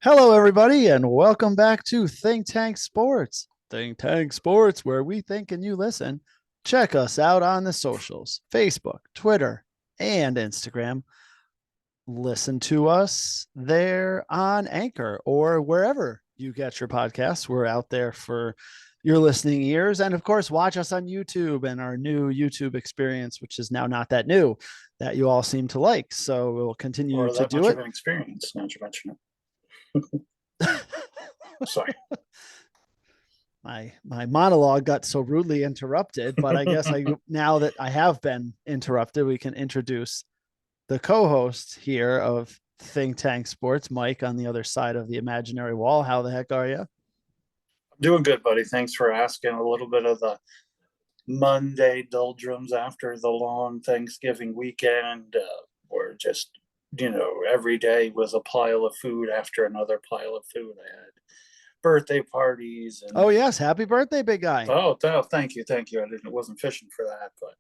Hello, everybody, and welcome back to Think Tank Sports. Think Tank Sports, where we think and you listen. Check us out on the socials: Facebook, Twitter, and Instagram. Listen to us there on Anchor or wherever you get your podcasts. We're out there for your listening ears. And of course, watch us on YouTube and our new YouTube experience, which is now not that new, that you all seem to like. So we'll continue Or to that do much of it. an experience, now that you mention it. Sorry. My monologue got so rudely interrupted, but I guess I now that I have been interrupted, we can introduce the co-host here of Think Tank Sports, Mike, on the other side of the imaginary wall. How the heck are you? I'm doing good, buddy. Thanks for asking. A little bit of the Monday doldrums after the long Thanksgiving weekend. Where just, every day was a pile of food after another pile of food. I had birthday parties Oh and yes, happy birthday, big guy. thank you, thank you. Wasn't fishing for that, but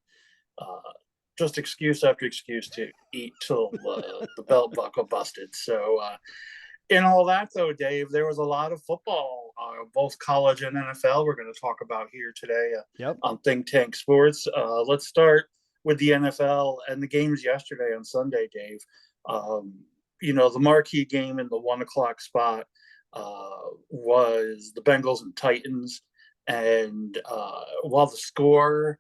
just excuse after excuse to eat till the belt buckle busted. So in all that, though, Dave, there was a lot of football, both college and NFL. We're going to talk about here today Yep. on Think Tank Sports. Let's start with the NFL and the games yesterday on Sunday, Dave. The marquee game in the 1 o'clock spot was the Bengals and Titans. And while the score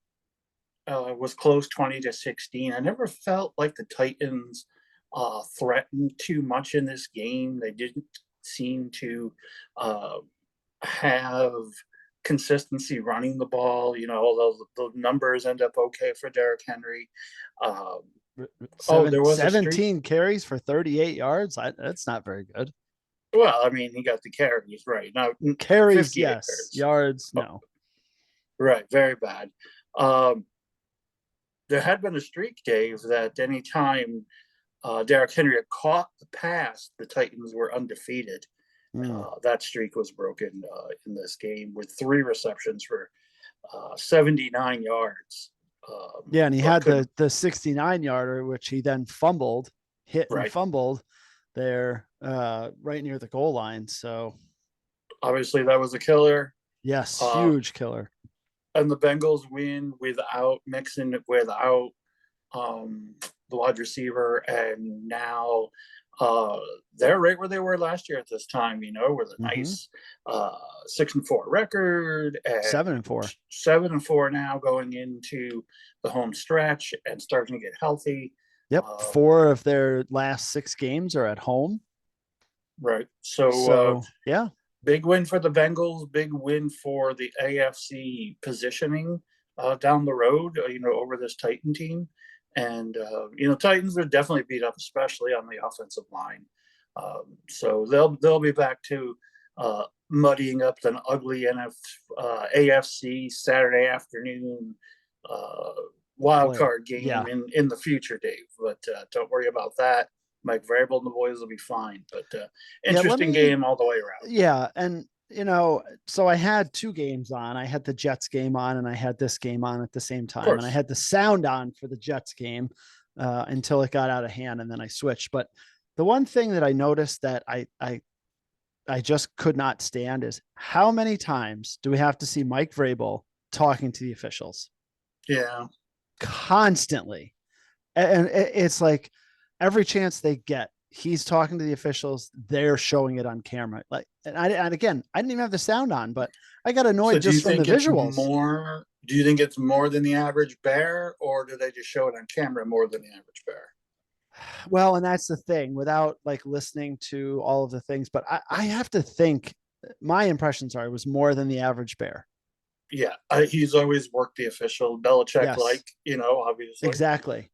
was close 20-16, I never felt like the Titans threatened too much in this game. They didn't seem to have consistency running the ball. Although the numbers end up okay for Derrick Henry. There was a streak. 17 carries for 38 yards. That's not very good. Well, I mean, he got the carries right now. Carries, 58 yes. yards. Yards, no. Right, very bad. There had been a streak, Dave, that any time Derrick Henry had caught the pass, the Titans were undefeated. That streak was broken in this game with 3 receptions for 79 yards. Yeah, and he had the 69 yarder, which he then hit and Right. fumbled there right near the goal line. So obviously that was a killer. Yes, huge killer. And the Bengals win without Mixon, without the wide receiver, and now they're right where they were last year at this time, with a nice 6-4 record and 7-4. 7-4 now going into the home stretch and starting to get healthy. Yep. 4 of their last 6 games are at home. Right. So yeah. Big win for the Bengals, big win for the AFC positioning down the road, over this Titan team. And, Titans are definitely beat up, especially on the offensive line. So they'll be back to muddying up an ugly AFC Saturday afternoon wild card game in the future, Dave. But don't worry about that. Mike Vrabel and the boys will be fine. But interesting game all the way around. Yeah, and so I had 2 games on. I had the Jets game on, and I had this game on at the same time. And I had the sound on for the Jets game until it got out of hand, and then I switched. But the one thing that I noticed that I just could not stand is how many times do we have to see Mike Vrabel talking to the officials? Yeah, constantly, and it's like every chance they get, he's talking to the officials. They're showing it on camera. And again, I didn't even have the sound on, but I got annoyed just from the visuals. Do you think it's more than the average bear, or do they just show it on camera more than the average bear? Well, and that's the thing, without listening to all of the things, but I have to think my impression, sorry, was more than the average bear. Yeah, he's always worked the official Belichick, obviously. Exactly.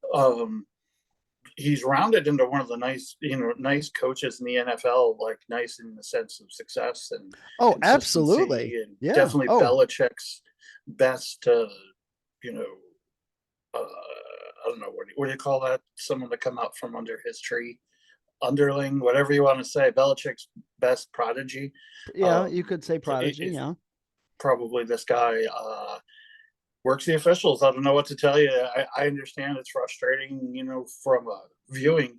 He's rounded into one of the nice coaches in the NFL, nice in the sense of success and absolutely, and definitely Belichick's best. I don't know what do you call that? Someone to come out from under his tree, underling, whatever you want to say. Belichick's best prodigy. Yeah, you could say prodigy. Yeah, probably this guy. Works the officials. I don't know what to tell you. I understand it's frustrating, from a viewing,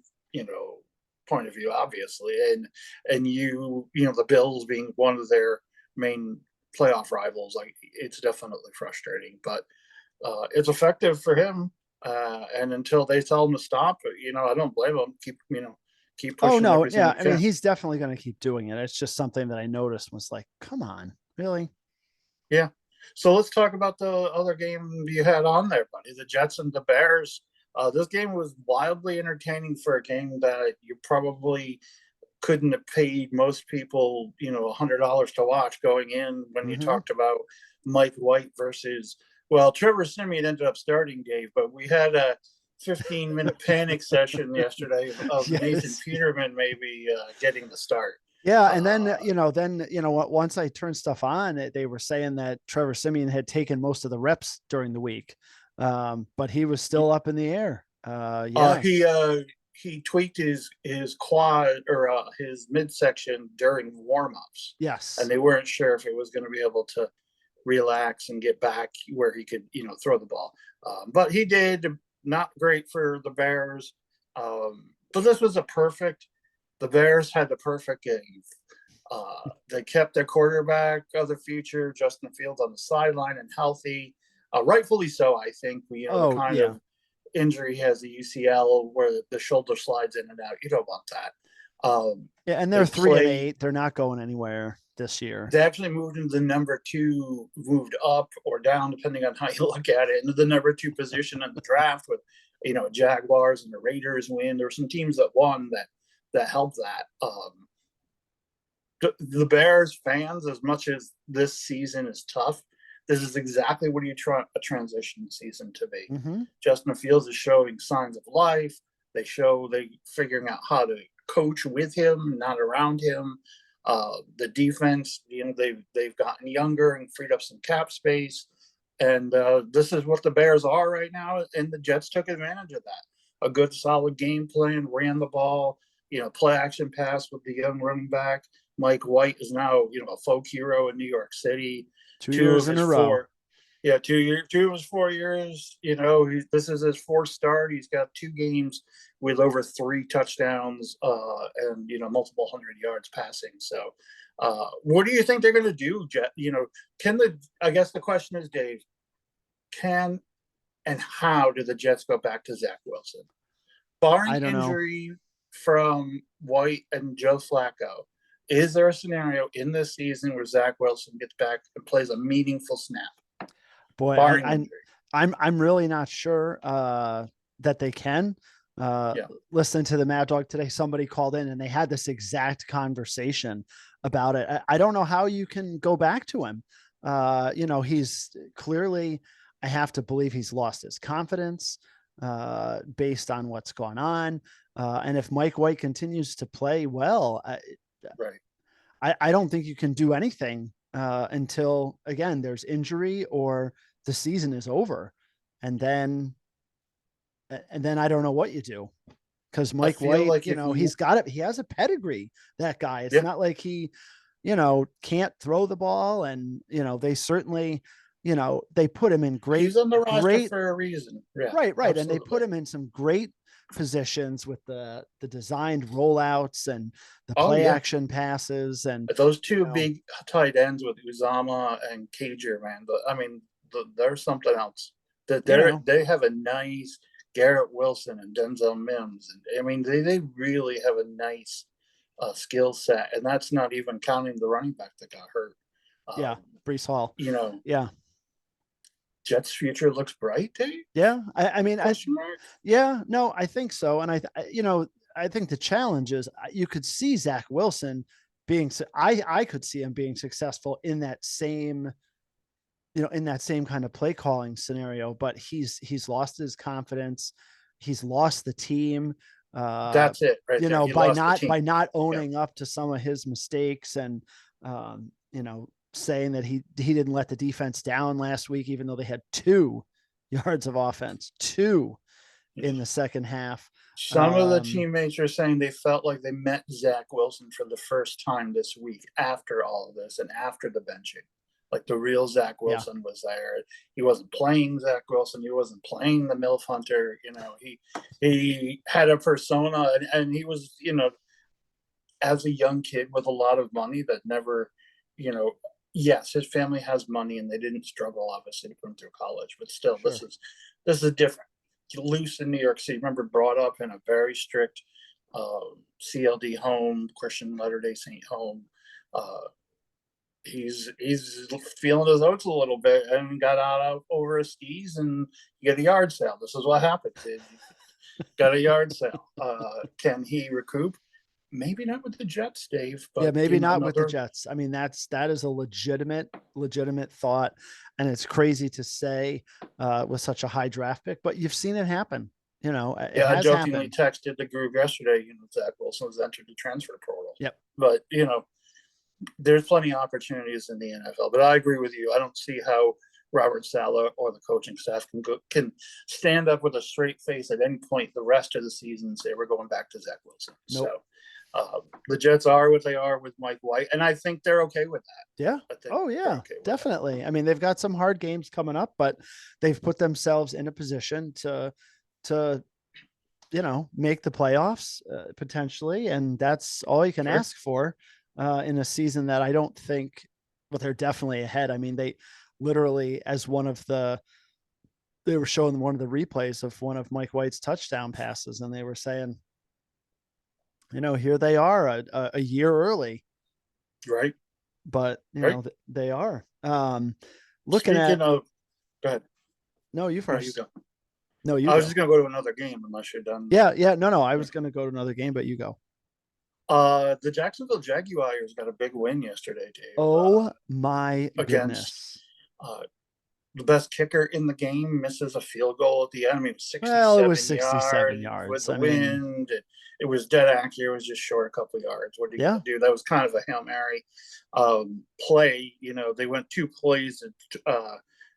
point of view, obviously, and the Bills being one of their main playoff rivals, like it's definitely frustrating, but it's effective for him. And until they tell him to stop, I don't blame him. Keep Oh pushing no, everything yeah. you I mean, can. he's definitely going to keep doing it. It's just something that I noticed was like, come on, really? Yeah. So let's talk about the other game you had on there, buddy. The Jets and the Bears. This game was wildly entertaining for a game that you probably couldn't have paid most people, $100 to watch going in when you Mm-hmm. talked about Mike White versus, well, Trevor Siemian ended up starting, Dave, but we had a 15-minute panic session yesterday of Nathan Yes. Peterman maybe getting the start. Yeah, and Uh, then what? Once I turned stuff on, they were saying that Trevor Simeon had taken most of the reps during the week, but he was still up in the air. uh, Yeah, he uh, he tweaked his quad or his midsection during warm-ups, and yes, they weren't sure if it was going to be able to relax and get back where he could, throw the ball. But he did. Not great for the Bears. But this was the Bears had the perfect game. They kept their quarterback of the future, Justin Fields, on the sideline and healthy. Rightfully so, I think. The oh kind yeah, of injury he has, the UCL, where the shoulder slides in and out. You don't want that. yeah, and they're They three and play eight. They're not going anywhere this year. they actually moved into the number two, moved up or down, depending on how you look at it, into the number two position in the draft with, Jaguars and the Raiders win. There were some teams that won that helped that. The Bears fans, as much as this season is tough, this is exactly what you try a transition season to be. Mm-hmm. Justin Fields is showing signs of life. They figuring out how to coach with him, not around him. The defense, they've gotten younger and freed up some cap space, and this is what the Bears are right now. And the Jets took advantage of that. A good, solid game plan, ran the ball, play action pass with the young running back. Mike White is now, a folk hero in New York City. Two Two of years in his a row. four, yeah, 2 of his 4 years. This is his fourth start. He's got 2 games with over 3 touchdowns, and multiple 100 yards passing. So, what do you think they're going to do, Jet? Can the? I guess the question is, Dave, can and how do the Jets go back to Zach Wilson, barring I don't know, injury from White and Joe Flacco? Is there a scenario in this season where Zach Wilson gets back and plays a meaningful snap, boy. barring injury? I'm really not sure that they can. Yeah. Listening to the Mad Dog today, somebody called in and they had this exact conversation about it. I don't know how you can go back to him. He's clearly, I have to believe he's lost his confidence based on what's gone on. And if Mike White continues to play well, Right. I don't think you can do anything until again there's injury or the season is over, and then I don't know what you do because I Mike feel White, like if he's you, got it. He has a pedigree. That guy. It's yeah, not like he, can't throw the ball, and they certainly, they put him in he's on the roster great. for a reason. Yeah, Right, and they absolutely. put him in some great positions with the designed rollouts and the Oh play yeah, action passes, and those you two know, big tight ends with Uzama and Cager, man. But I mean, there's something else that you know, they have a nice Garrett Wilson and Denzel Mims, and I mean they really have a nice skill set, and that's not even counting the running back that got hurt. yeah, Um, Brees Hall, you know, yeah, Jets' future looks bright, Dave? yeah. I mean, Question mark. yeah, no, I think so, and I think the challenge is you could see Zach Wilson being, I could see him being successful in that same, in that same kind of play calling scenario, but he's lost his confidence, he's lost the team, uh, That's it right there. He by lost the not team. Yeah. owning up to some of his mistakes and saying that he didn't let the defense down last week, even though they had 2 yards of offense, two in the second half. Some of the Um, teammates are saying they felt like they met Zach Wilson for the first time this week after all of this and after the benching. Like the real Zach Yeah, Wilson was there. He wasn't playing Zach Wilson. He wasn't playing the MILF Hunter. He had a persona, and he was, as a young kid with a lot of money that never, you know, yes, his family has money and they didn't struggle obviously to put him through college, but still, sure. this is different. Loose in New York City. Remember, brought up in a very strict CLD home, Christian Latter Day Saint home. Uh, he's feeling his oats a little bit and got out over his skis and get a yard sale. This is what happened. Got a yard sale. Can he recoup? Maybe not with the Jets, Dave, Yeah, but maybe in not with the another. Jets. I mean, that is a legitimate thought, and it's crazy to say with such a high draft pick, but you've seen it happen. It Yeah, I has jokingly happened. texted the group yesterday. Zach Wilson's entered the transfer portal, Yep. but there's plenty of opportunities in the NFL. But I agree with you. I don't see how Robert Saleh or the coaching staff can stand up with a straight face at any point the rest of the season and say we're going back to Zach Wilson. So Nope. the Jets are what they are with Mike White, and I think they're okay with that. Yeah. I think Oh they're yeah, okay with that. definitely. I mean, they've got some hard games coming up, but they've put themselves in a position to make the playoffs potentially, and that's all you can Sure. ask for in a season that I don't think. Well, they're definitely ahead. I mean, they literally, as they were showing one of the replays of one of Mike White's touchdown passes, and they were saying, here they are a year early, Right. but Right. they are. Looking Speaking at of, go ahead. no, you No, you first. go. No, you I was go. just gonna go to another game unless you're done. Yeah, yeah. No. I was going to go to another game, but you go. The Jacksonville Jaguars got a big win yesterday, Dave, Oh my against goodness. uh, the best kicker in the game. Misses a field goal at the end. I mean, it was Well, it was 67 67 yards with yards. the I mean, wind. It was dead accurate. It was just short a couple of yards. What are you going yeah, to do? That was kind of a Hail Mary play. They went two plays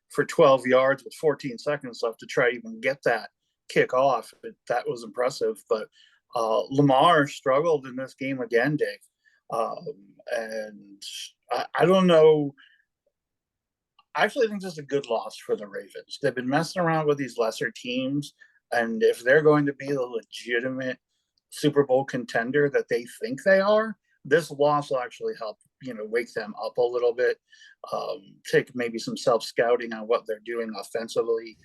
for 12 yards with 14 seconds left to try to even get that kick off. That was impressive. But Lamar struggled in this game again, Dave. And I don't know. I actually think this is a good loss for the Ravens. They've been messing around with these lesser teams, and if they're going to be the legitimate Super Bowl contender that they think they are, this loss will actually help wake them up a little bit. Take maybe some self scouting on what they're doing offensively.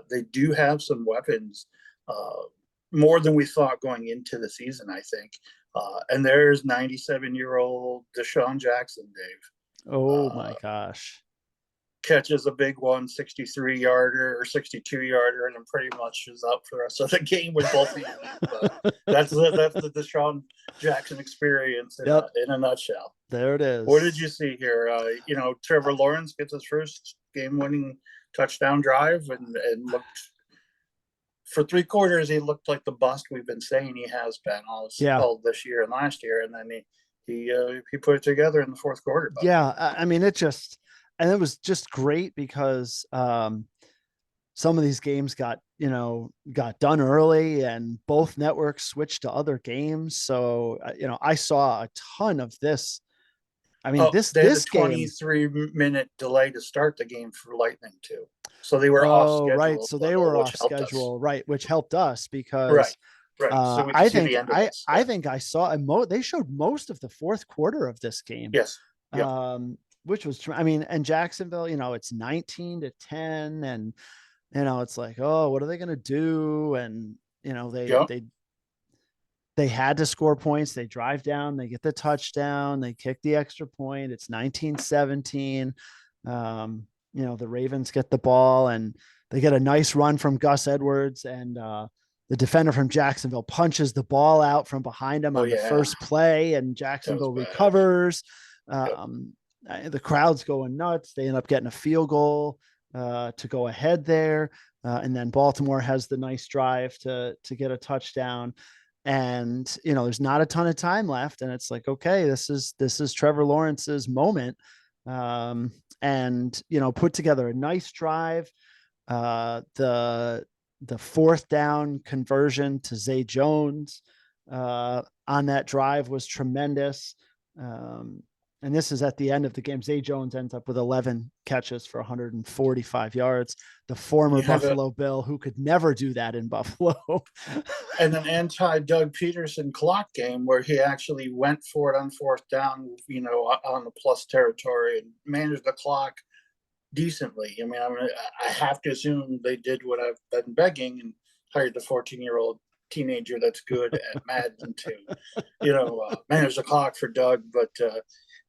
They do have some weapons, more than we thought going into the season, I think. And there's 97-year-old Deshaun Jackson, Dave. oh my Uh, gosh. Catches a big one, 63-yarder or 62-yarder, and then pretty much is up for the rest of the game with both feet. But that's the Deshaun Jackson experience in a, Yep, in a nutshell. there it What did you is. see here? Trevor Lawrence gets his first game-winning touchdown drive and looked for 3 quarters. He looked like the bust we've been saying he has been Yeah. all this year and last year, and then he put it together in the fourth quarter. But Yeah, I mean, and it was just great because some of these games got done early, and both networks switched to other games. So I saw a ton of this. I mean, oh, they had a this game. 23-minute delay to start the game for Lightning too, so they were off Oh, right. schedule So a they little, were which off helped us. schedule, right, which helped us Right, because right. So we could I see think the end of this. I Yeah. think I saw they showed most of the fourth quarter of this game, Yes. Yep. which was I mean, and Jacksonville, it's 19-10, and it's like, oh, what are they going to do? And they Yep. they they had to score points. They drive down, they get the touchdown, they kick the extra point. It's 19-17. The Ravens get the ball, and they get a nice run from Gus Edwards, and the defender from Jacksonville punches the ball out from behind him Oh on the yeah, first play, and that was Jacksonville bad. recovers. Yep. The crowd's going nuts. They end up getting a field goal to go ahead there. And then Baltimore has the nice drive to get a touchdown. And there's not a ton of time left, and it's like, okay, this is Trevor Lawrence's moment. And put together a nice drive. The fourth down conversion to Zay Jones on that drive was tremendous. And this is at the end of the game. Zay Jones ends up with 11 catches for 145 yards. The former You have a Buffalo Bill, who could never do that in Buffalo. and an anti Doug Peterson clock game where he actually went for it on fourth down, on the plus territory and managed the clock decently. I mean, I have to assume they did what I've been begging and hired the 14-year-old teenager that's good at Madden to, manage the clock for Doug. But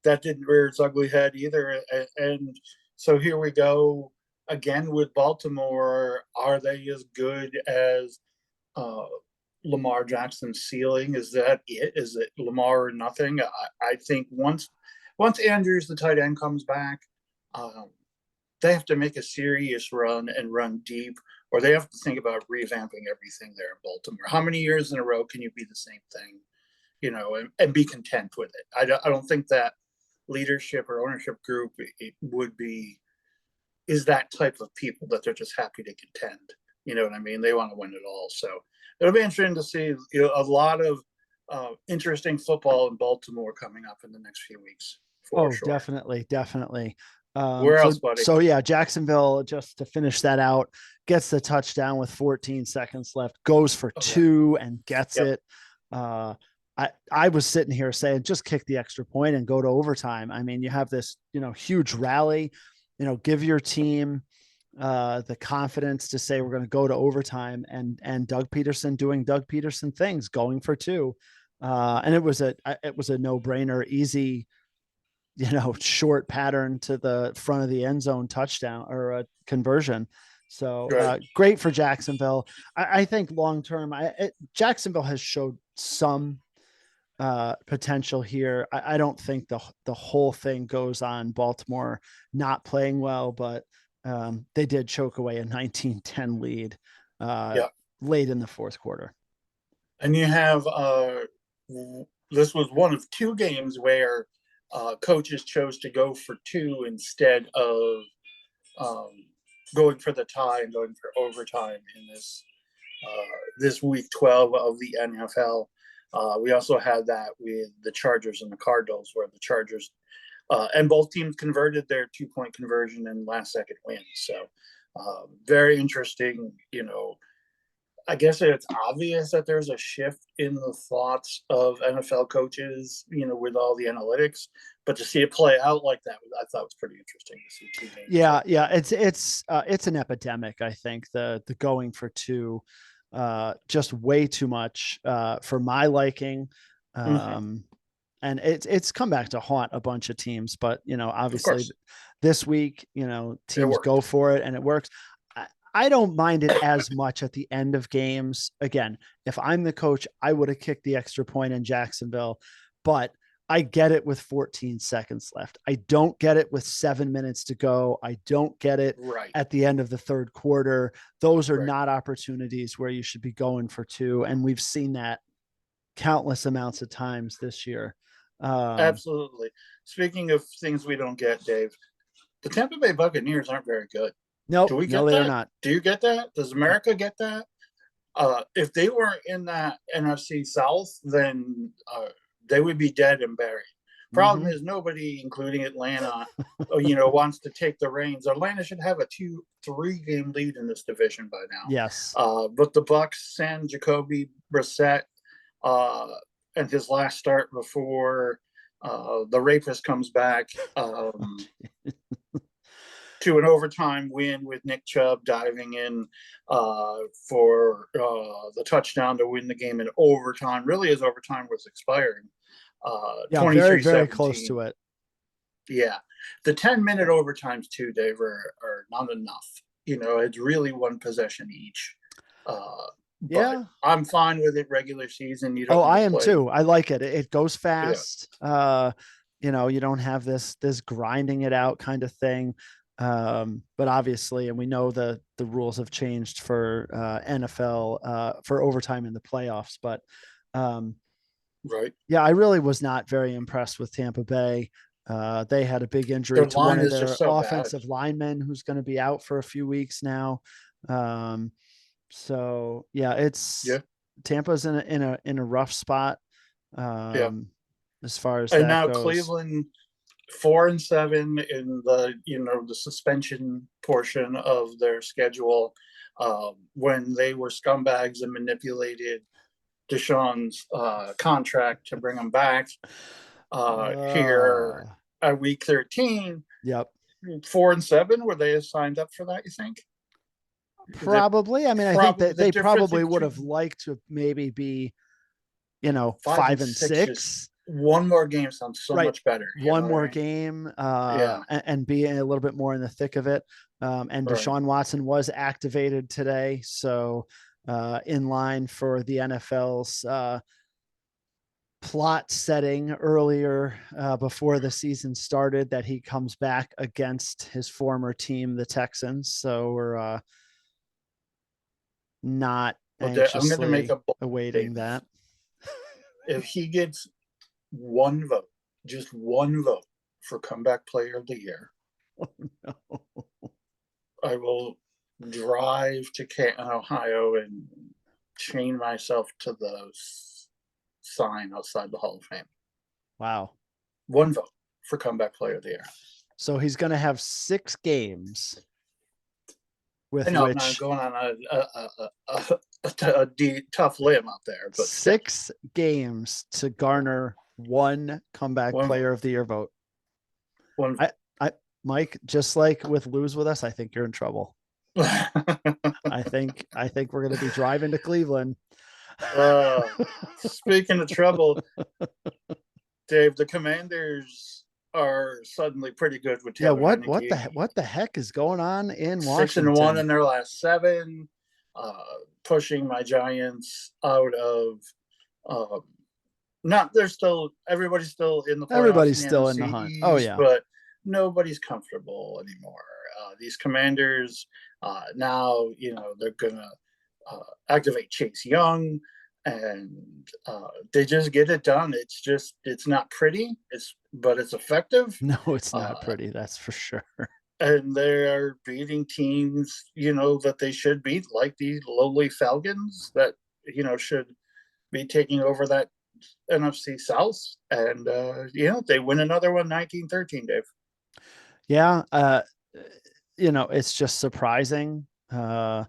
that didn't rear its ugly head either. And so here we go again with Baltimore. Are they as good as uh, Lamar Jackson's ceiling? Is that it? Is it Lamar or nothing? I think once Andrews, the tight end, comes back, um, they have to make a serious run and run deep, or they have to think about revamping everything there in Baltimore. How many years in a row can you be the same thing, and be content with it? I don't think that leadership or ownership group is that type of people that they're just happy to contend. You know what I mean? They want to win it all. So it'll be interesting to see a lot of interesting football in Baltimore coming up in the next few weeks. For sure. Definitely, definitely. Where else, buddy? So yeah, Jacksonville, just to finish that out, gets the touchdown with 14 seconds left, goes for two and gets it. I was sitting here saying, just kick the extra point and go to overtime. I mean, you have this, huge rally, give your team the confidence to say we're going to go to overtime, and Doug Peterson doing Doug Peterson things, going for two. And it was a no-brainer, easy, short pattern to the front of the end zone touchdown or a conversion. So great for Jacksonville. I think long-term, Jacksonville has showed some potential here. I don't think the whole thing goes on Baltimore not playing well, but they did choke away a 19-10 lead late in the fourth quarter. And you have this was one of two games where coaches chose to go for two instead of going for the tie and going for overtime in this week 12 of the NFL. We also had that with the Chargers and the Cardinals, where the Chargers and both teams converted their 2-point conversion and last-second win. So very interesting. I guess it's obvious that there's a shift in the thoughts of NFL coaches, with all the analytics, but to see it play out like that, I thought was pretty interesting to see two games. Yeah. It's an epidemic. I think the going for two, just way too much for my liking. And it's come back to haunt a bunch of teams, but obviously this week, teams go for it and it works. I don't mind it as much at the end of games. Again, if I'm the coach, I would have kicked the extra point in Jacksonville, but I get it with 14 seconds left. I don't get it with 7 minutes to go. I don't get it at the end of the third quarter. Those are not opportunities where you should be going for two. And we've seen that countless amounts of times this year. Absolutely. Speaking of things we don't get, Dave, the Tampa Bay Buccaneers aren't very good. Nope, Do we get no, that? they're not. Do you get that? Does America get that? If they weren't in that NFC South, then they would be dead and buried. Problem is, nobody, including Atlanta, wants to take the reins. Atlanta should have a 2-3 game lead in this division by now. Yes. But the Bucs send Jacoby Brissett and his last start before the rapist comes back to an overtime win with Nick Chubb diving in for the touchdown to win the game in overtime, really as overtime was expiring. Very, very close to it. Yeah. The 10-minute overtimes too, Dave, are not enough. It's really one possession each. But I'm fine with it regular season. You don't I am too. I like it. It goes fast. You don't have this grinding it out kind of thing. But obviously, and we know the rules have changed for NFL for overtime in the playoffs, but yeah, I really was not very impressed with Tampa Bay. They had a big injury to one of their offensive linemen who's going to be out for a few weeks now. So yeah, Tampa's in a rough spot. As far as and that now goes. 4-7 in the the suspension portion of their schedule, when they were scumbags and manipulated Deshaun's contract to bring him back. Here at week 13, yep. 4-7, were they signed up for that, you think? Probably. I mean, I think that they probably would have liked to maybe be, 5-6. One more game sounds so much better. One more game, and be a little bit more in the thick of it. And Deshaun Watson was activated today, so in line for the NFL's plot setting earlier before the season started that he comes back against his former team, the Texans. So we're not anxiously awaiting that. If he gets one vote, just one vote for comeback player of the year, oh, no. I will drive to Canton, Ohio and chain myself to the sign outside the Hall of Fame. Wow. One vote for comeback player of the year. So he's going to have 6 games with I know I'm not going on a tough limb out there, but 6 games to garner one comeback player of the year vote. Mike, just like with Lose With Us, I think you're in trouble. I think we're going to be driving to Cleveland. Speaking of trouble, Dave, the Commanders are suddenly pretty good with Taylor Heineke. What the heck is going on in Washington? 6-1 in their last 7, pushing my Giants out of everybody's still in the playoffs. Everybody's still in the hunt. Oh yeah, but nobody's comfortable anymore. These Commanders now, they're gonna activate Chase Young, and they just get it done. It's not pretty, but it's effective. No, it's not pretty, that's for sure. And they are beating teams, that they should beat, like the lowly Falcons that, should be taking over that NFC South. And, they win another one, 19-13, Dave. Yeah. It's just surprising to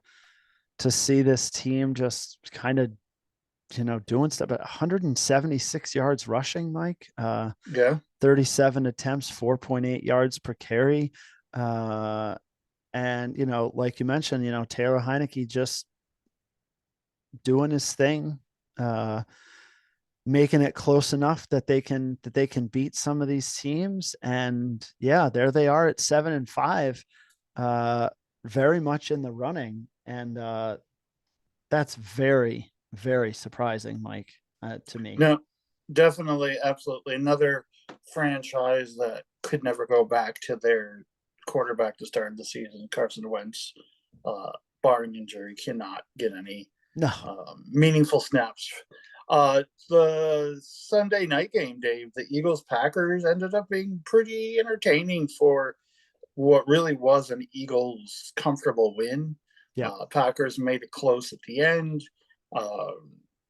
see this team just kind of, doing stuff. But 176 yards rushing, Mike. 37 attempts, 4.8 yards per carry. And, like you mentioned, Taylor Heineke just doing his thing, making it close enough that they can beat some of these teams. And yeah, there they are at 7-5, very much in the running. And that's very, very surprising, Mike, to me. No, definitely. Absolutely. Another franchise that could never go back to their quarterback to start the season. Carson Wentz, barring injury, cannot get any meaningful snaps. The Sunday night game, Dave, the Eagles-Packers ended up being pretty entertaining for what really was an Eagles comfortable win. Yeah. Packers made it close at the end.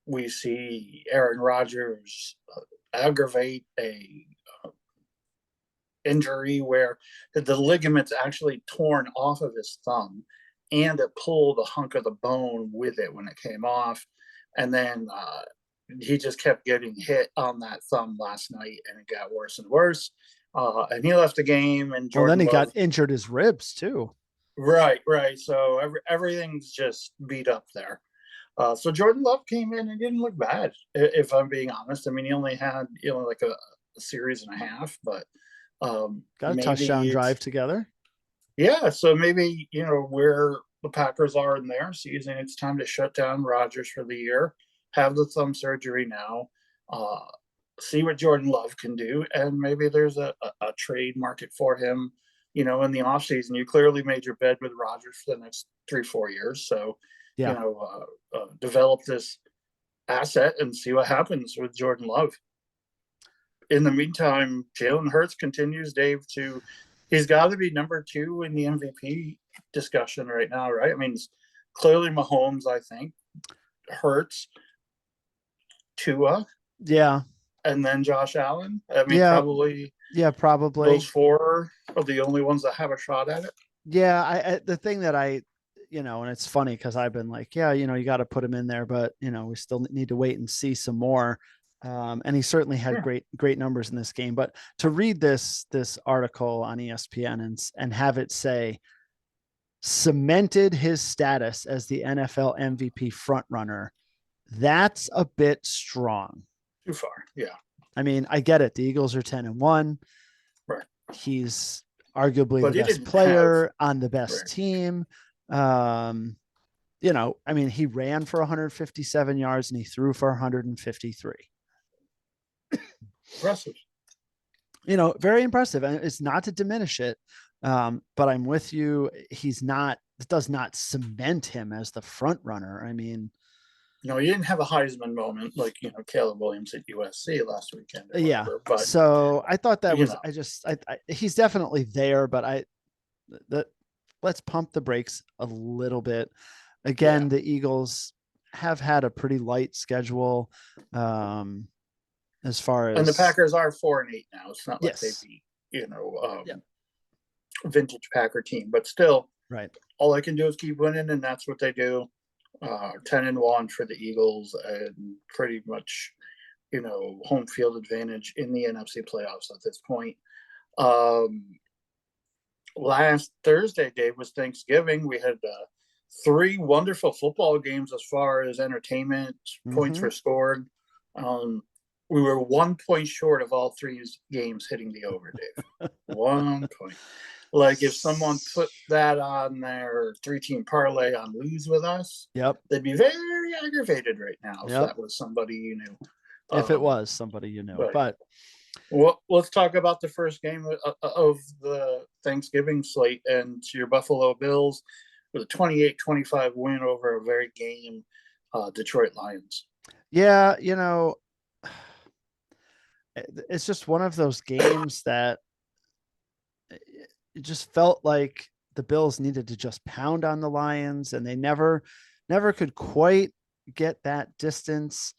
We see Aaron Rodgers aggravate a injury where the ligament's actually torn off of his thumb, and it pulled a hunk of the bone with it when it came off. And then he just kept getting hit on that thumb last night, and it got worse and worse. And he left the game. And then he got injured his ribs too. Right. So everything's just beat up there. So Jordan Love came in and didn't look bad, if I'm being honest. I mean, he only had like a series and a half, but got a touchdown drive together. Yeah, so maybe where the Packers are in their season, it's time to shut down Rodgers for the year, have the thumb surgery now, see what Jordan Love can do, and maybe there's a trade market for him. In the offseason, you clearly made your bed with Rodgers for the next 3-4 years. So, develop this asset and see what happens with Jordan Love. In the meantime, Jalen Hurts continues, Dave, he's got to be number 2 in the MVP discussion right now, right? I mean, it's clearly Mahomes, I think. Hurts, Tua. Yeah. and then Josh Allen. I mean, Yeah, probably yeah, those probably. four are the only ones that have a shot at it. Yeah, the thing that and it's funny because I've been like, yeah, you got to put him in there, but we still need to wait and see some more. And he certainly had Yeah. great numbers in this game. But to read this article on ESPN and have it say cemented his status as the NFL MVP frontrunner, that's a bit strong. Too far. Yeah. I mean, I get it. The Eagles are 10-1. Right. He's arguably the But he best didn't have. player on the best Right. team. I mean, he ran for 157 yards and he threw for 153. Impressive. Very impressive. And it's not to diminish it. But I'm with you. It does not cement him as the front runner. I mean, He didn't have a Heisman moment like Caleb Williams at USC last weekend or yeah. whatever. But So I thought that you was, know, he's definitely there, but let's pump the brakes a little bit. yeah. Again, the Eagles have had a pretty light schedule. As far And the as, Packers are 4-8 now. It's not like they yes. beat Yeah. vintage Packer team, but still, Right. all I can do is keep winning, and that's what they do. 10-1 for the Eagles, and pretty much home field advantage in the NFC playoffs at this point. Last Thursday, Dave, was Thanksgiving. We had three wonderful football games as far as entertainment. Points Mm-hmm. were scored. We were 1 point short of all three games hitting the over, Dave. 1 point. Like if someone put that on their 3-team parlay on lose with us, Yep. they'd be very aggravated right now if Yep. that was somebody you knew. If it was somebody but well, let's talk about the first game of the Thanksgiving slate, and your Buffalo Bills with a 28-25 win over a very game Detroit Lions. yeah, it's just one of those games that it just felt like the Bills needed to just pound on the Lions, and they never could quite get that distance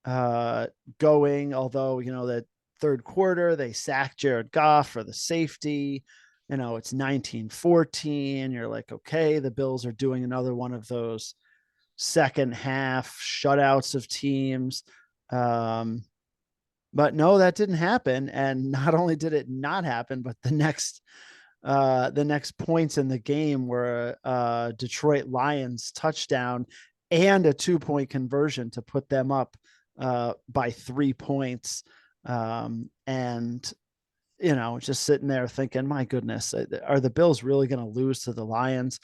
going. Although, that third quarter, they sacked Jared Goff for the safety. It's 19-14. You're like, okay, the Bills are doing another one of those second half shutouts of teams. But no, that didn't happen. And not only did it not happen, but the next points in the game were a Detroit Lions touchdown and a 2-point conversion to put them up by 3 points. And just sitting there thinking, my goodness, are the Bills really going to lose to the Lions?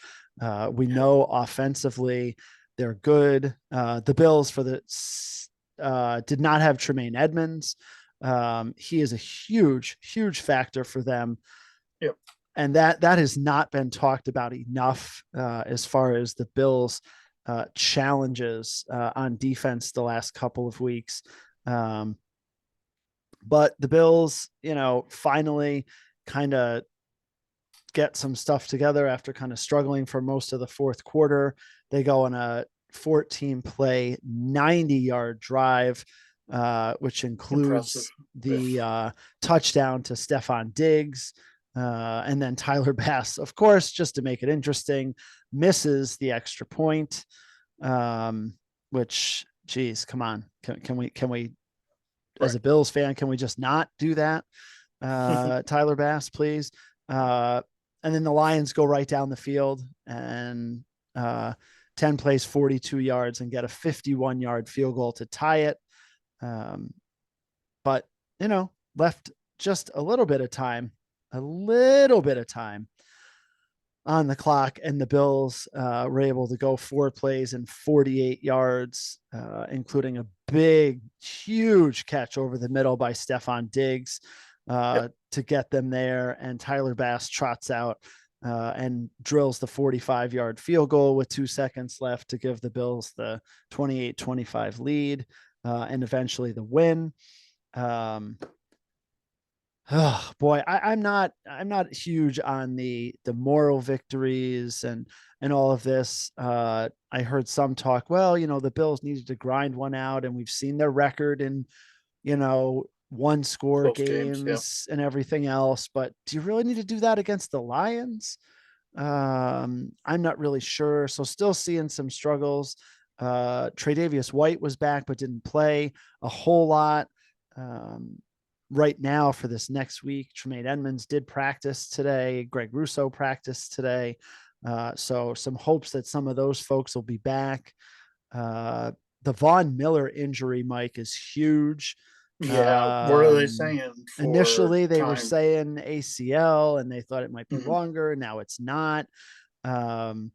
We know offensively they're good. The Bills did not have Tremaine Edmonds. He is a huge factor for them. Yep. And that has not been talked about enough as far as the Bills' challenges on defense the last couple of weeks. But the Bills, finally kind of get some stuff together after kind of struggling for most of the fourth quarter. They go on a 14-play, 90-yard drive, which includes the touchdown to Stephon Diggs. And then Tyler Bass, of course, just to make it interesting, misses the extra point, which, geez, come on. Can we as a Bills fan, can we just not do that? Tyler Bass, please. And then the Lions go right down the field and 10 plays, 42 yards, and get a 51-yard field goal to tie it. But, left just a little bit of time on the clock, and the Bills were able to go 4 plays and 48 yards, including a huge catch over the middle by Stephon Diggs to get them there. And Tyler Bass trots out and drills the 45-yard field goal with 2 seconds left to give the Bills the 28-25 lead and eventually the win. Oh boy, I'm not huge on the moral victories and all of this. I heard some talk, well, the Bills needed to grind one out, and we've seen their record in one score Close games. Yeah. games and everything else. But do you really need to do that against the Lions? I'm not really sure. So still seeing some struggles. Tre'Davious White was back, but didn't play a whole lot. Right now for this next week, Tremaine Edmonds did practice today. Greg Russo practiced today. So some hopes that some of those folks will be back. The Von Miller injury, Mike, is huge. Yeah. What are they Um, saying for Initially, they were time? saying ACL, and they thought it might be Hmm. longer. Now it's not. Um,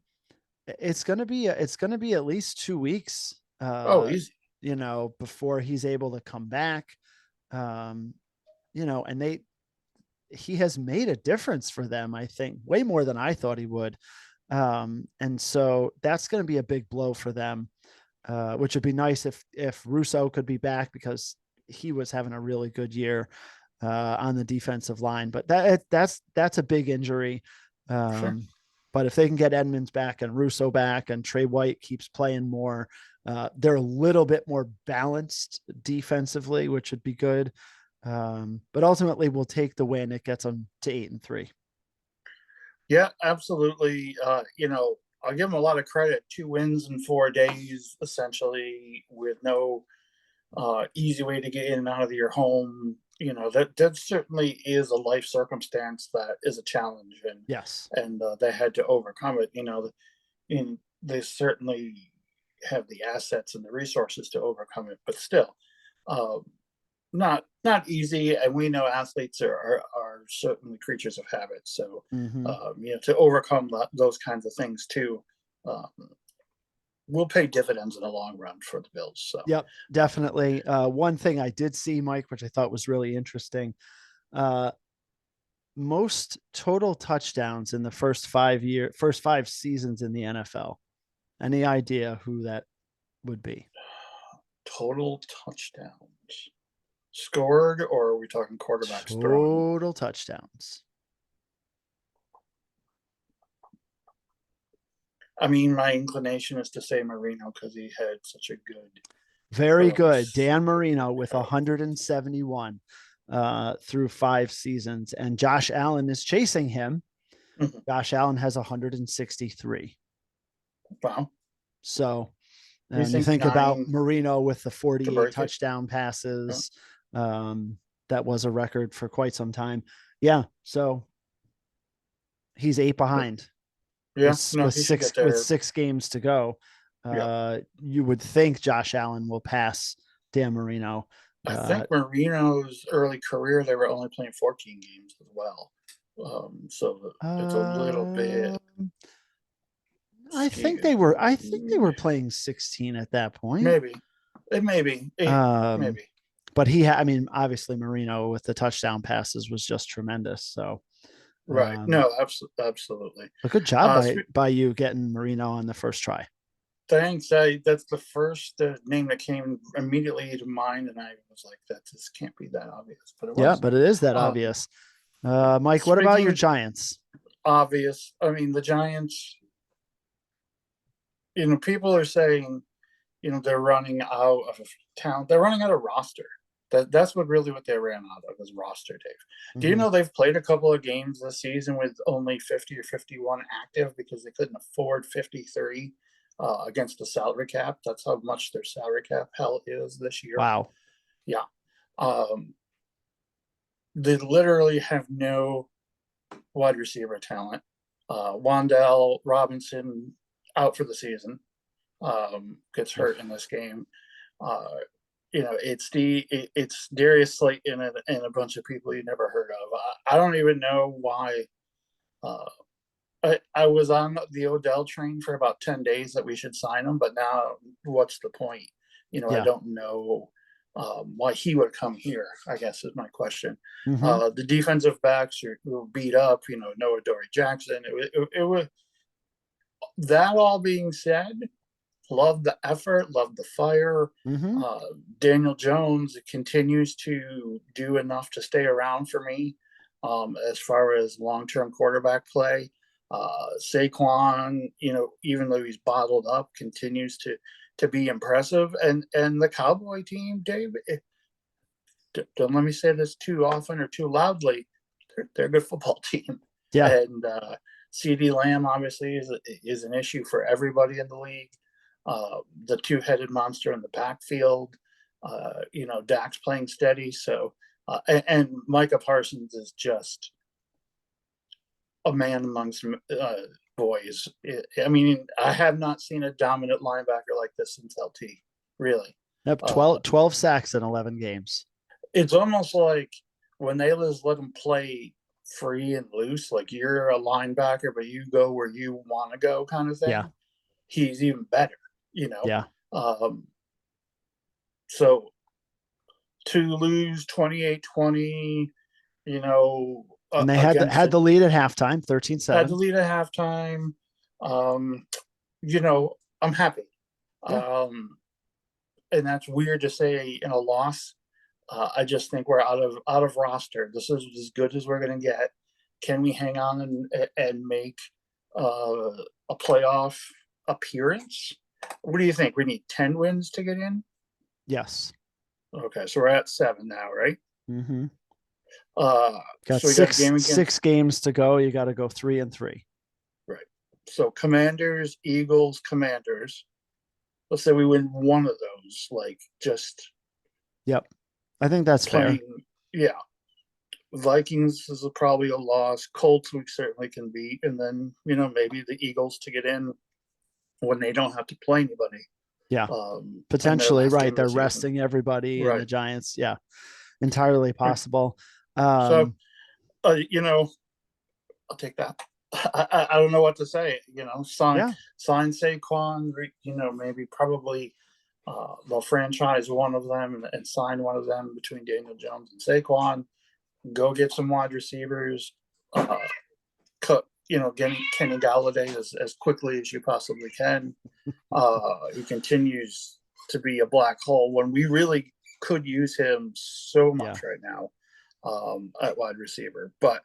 it's gonna be at least 2 weeks. Oh, easy. Before he's able to come back. Um, and he has made a difference for them. I think way more than I thought he would. And so that's going to be a big blow for them, which would be nice if Russo could be back because he was having a really good year on the defensive line. But that's a big injury. Sure. But if they can get Edmonds back and Russo back and Trey White keeps playing more, they're a little bit more balanced defensively, which would be good. But ultimately, we'll take the win. It gets them to 8-3. Yeah, absolutely. I'll give them a lot of credit. 2 wins in 4 days, essentially, with no easy way to get in and out of your home. That certainly is a life circumstance that is a challenge, and Yes. they had to overcome it. And they certainly have the assets and the resources to overcome it, but still, uh, not easy. And we know athletes are certainly creatures of habit. So, Mm-hmm. to overcome those kinds of things too, um, will pay dividends in the long run for the Bills. So, Yep, definitely. One thing I did see, Mike, which I thought was really interesting. Uh, Most total touchdowns in the first 5 seasons in the NFL. Any idea who that would be? total touchdowns scored, or are we talking quarterbacks throwing? Total touchdowns. I mean, my inclination is to say Marino because he had such a good Very early. good. Dan Marino with 171 through 5 seasons. And Josh Allen is chasing him. Mhm. Josh Allen has 163. Wow. So, You and you think think about nine Marino with the to 48 break it? touchdown Yeah. passes. That was a record for quite some time. Yeah. So he's 8 behind Yeah. No, with he should get with there. 6 games to go. Yeah. You would think Josh Allen will pass Dan Marino. I think Marino's early career, they were only playing 14 games as well. So it's a little Uh, bit I think they skewed. were. I think they were playing 16 at that point. Maybe. It may be. Um, Maybe. but I mean, obviously Marino with the touchdown passes was just tremendous. So, Right. um, No, absolutely. a good job Uh, by you getting Marino on the first try. Thanks. That's the first name that came immediately to mind, and I was like, "That just can't be that obvious," but it Yeah, was. but it is that Um, obvious. Mike, what about your Speaking Giants? obvious, I mean, the Giants. People are saying, they're running out of talent. They're running out of roster. That's what they ran out of is roster, Dave. Do you Mm-hmm. know they've played a couple of games this season with only 50 or 51 active because they couldn't afford 53 against the salary cap? That's how much their salary cap hell is this year. Wow. Yeah. Um, they literally have no wide receiver talent. Wandell Robinson out for the season. Gets hurt in this game. Uh, it's Darius Slayton and a bunch of people you never heard of. I don't even know why. Uh, I was on the Odell train for about 10 days that we should sign him, but now what's the point? I Yeah. don't know why he would come here. I guess is my question. Mm-hmm. The defensive backs were beat up. Noah Dory Jackson. It was that. All being said, love the effort, love the fire. Mm-hmm. Uh, Daniel Jones continues to do enough to stay around for me as far as long-term quarterback play. Saquon, even though he's bottled up, continues to be impressive. And the Cowboy team, Dave, don't let me say this too often or too loudly. They're a good football team, Yeah. and CD Lamb obviously is an issue for everybody in the league. The two-headed monster in the backfield. Dak's playing steady, so and Micah Parsons is just a man amongst boys. I mean, I have not seen a dominant linebacker like this since LT. Really. Yep. Uh, 12 sacks in 11 games. it's almost like when they just let him play free and loose, like you're a linebacker, but you go where you want to go, kind of Yeah. thing. He's even better, you know. Yeah. Um, so to lose 28-20, And they against had the lead at halftime, 13 had to 7. lead at halftime. Um, I'm happy. Yeah. And that's weird to say in a loss. I just think we're out of roster. This is as good as we're going to get. Can we hang on and make a playoff appearance? What do you think? We need 10 wins to get in. Yes. Okay, so we're at 7 now, right? Mm-hmm. Got So we got a game against 6 games to go. You got to go 3-3. right. So Commanders, Eagles, Commanders. Let's say we win one of those, like just Yep. I think that's playing. fair. Yeah, Vikings is probably a loss. Colts we certainly can beat, and then maybe the Eagles to get in when they don't have to play anybody. Yeah. In their Potentially, last right. game of They're the season. resting everybody and the Right. Giants. Yeah. Entirely Right. possible. So, I'll take that. I don't know what to say. Sign Yeah. Saquon. Maybe probably they'll franchise one of them and sign one of them between Daniel Jones and Saquon. Go get some wide receivers. Cut. Getting Kenny Galladay as quickly as you possibly can. He continues to be a black hole when we really could use him so much right now at wide receiver. But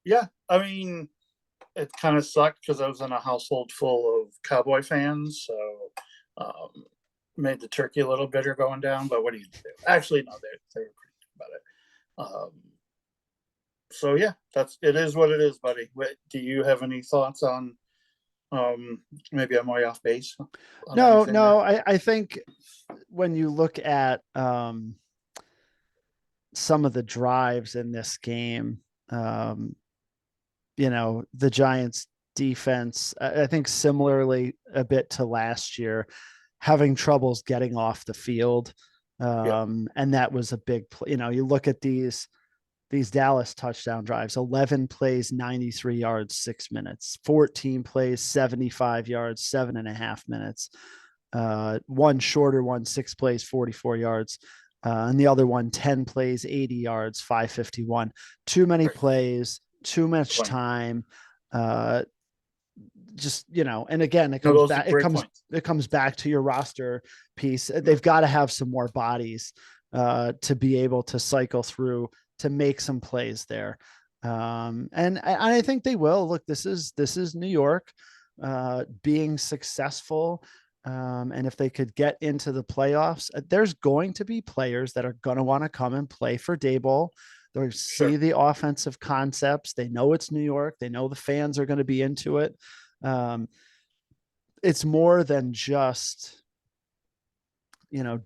yeah, I mean, it kind of sucked because I was in a household full of Cowboy fans, so made the turkey a little bitter going down. But what do you do? Actually, no, they were pretty good about it. So yeah, it is what it is, buddy. Do you have any thoughts on? Maybe I'm way off base on No, anything there. I think when you look at some of the drives in this game, the Giants defense, I think similarly a bit to last year, having troubles getting off the field. Yeah. And that was a big, you look at these Dallas touchdown drives, 11 plays, 93 yards, 6 minutes, 14 plays, 75 yards, 7.5 minutes. One shorter one, 6 plays, 44 yards. And the other one, 10 plays, 80 yards, 551. Too many plays, too much time. And again, it comes back. It comes back to your roster piece. They've got to have some more bodies to be able to cycle through to make some plays there. And I think they will. Look, this is New York being successful. And if they could get into the playoffs, there's going to be players that are going to want to come and play for Daboll. They see the offensive concepts. They know it's New York. They know the fans are going to be into it. It's more than just,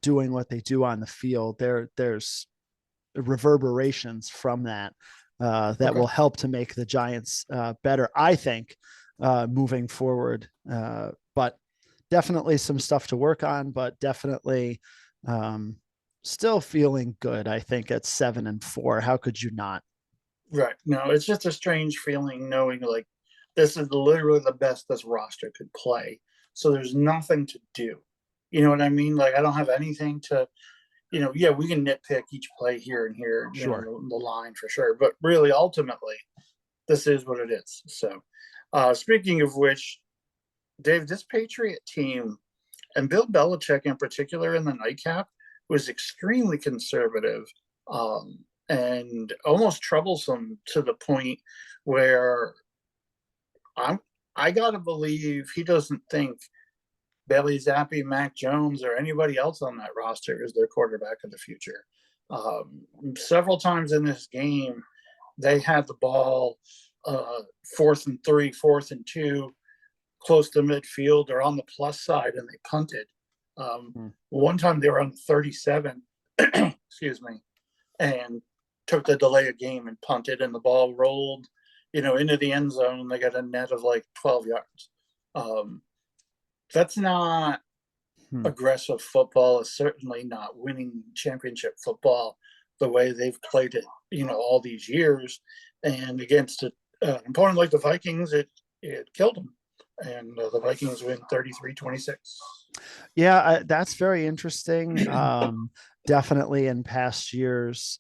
doing what they do on the field. There's reverberations from that will help to make the Giants better, I think, moving forward. But definitely some stuff to work on, but definitely still feeling good, I think, at 7-4. How could you not? Right. No, it's just a strange feeling knowing like this is literally the best this roster could play. So there's nothing to do. You know what I mean? Like I don't have anything to, yeah, we can nitpick each play here and here, Sure. The line for sure. But really, ultimately, this is what it is. So speaking of which, Dave, this Patriot team and Bill Belichick in particular in the nightcap was extremely conservative and almost troublesome to the point where I gotta believe he doesn't think Bailey Zappi, Mac Jones, or anybody else on that roster is their quarterback of the future. Several times in this game, they had the ball 4th and 3, 4th and 2, close to midfield or on the plus side, and they punted. One time they were on 37, excuse me, and took the delay of game and punted, and the ball rolled, into the end zone. They got a net of like 12 yards. That's not aggressive football. It's certainly not winning championship football the way they've played it, all these years. And against an opponent like the Vikings, it killed them. And the Vikings win 33-26. Yeah, that's very interesting. Definitely in past years,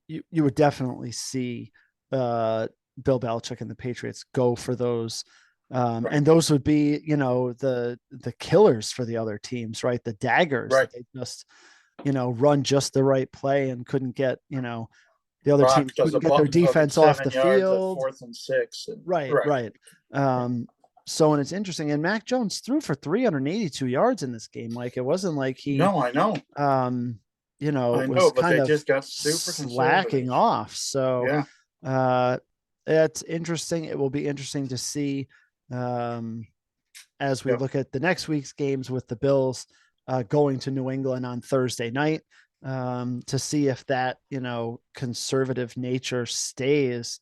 you would definitely see Bill Belichick and the Patriots go for those. Right. And those would be, the killers for the other teams, right? The daggers that they just, run just the right play and couldn't get, the other team couldn't get their defense off the field. 4th and 6. Right. So, and it's interesting. And Mac Jones threw for 382 yards in this game. Like, it wasn't like he. No, I know. Was but kind they of just got super slacking off. So, it's interesting. It will be interesting to see as we look at the next week's games with the Bills going to New England on Thursday night. To see if that, conservative nature stays